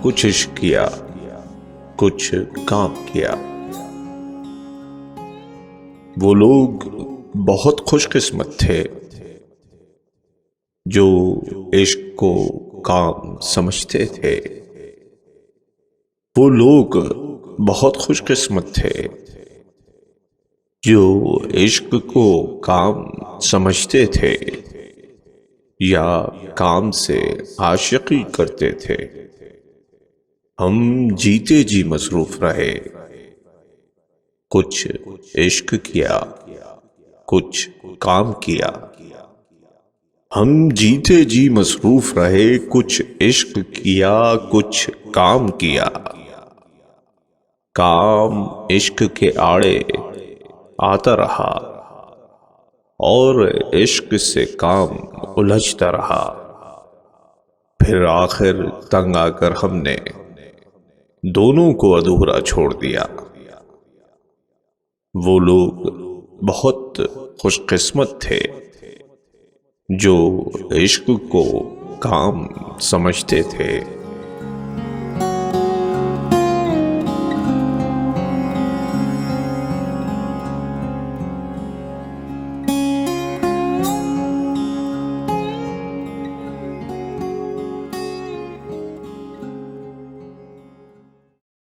कुछ इश्क किया, कुछ काम किया। वो लोग बहुत खुशकिस्मत थे जो इश्क को काम समझते थे। वो लोग बहुत खुशकिस्मत थे जो इश्क को काम समझते थे या काम से आशिकी करते थे। हम जीते जी मसरूफ रहे, कुछ इश्क किया, कुछ काम किया। हम जीते जी मसरूफ रहे, कुछ इश्क किया, कुछ काम किया। काम इश्क के आड़े आता रहा और इश्क से काम उलझता रहा। फिर आखिर तंग आकर हमने दोनों को अधूरा छोड़ दिया। वो लोग बहुत खुशकिस्मत थे जो इश्क को काम समझते थे।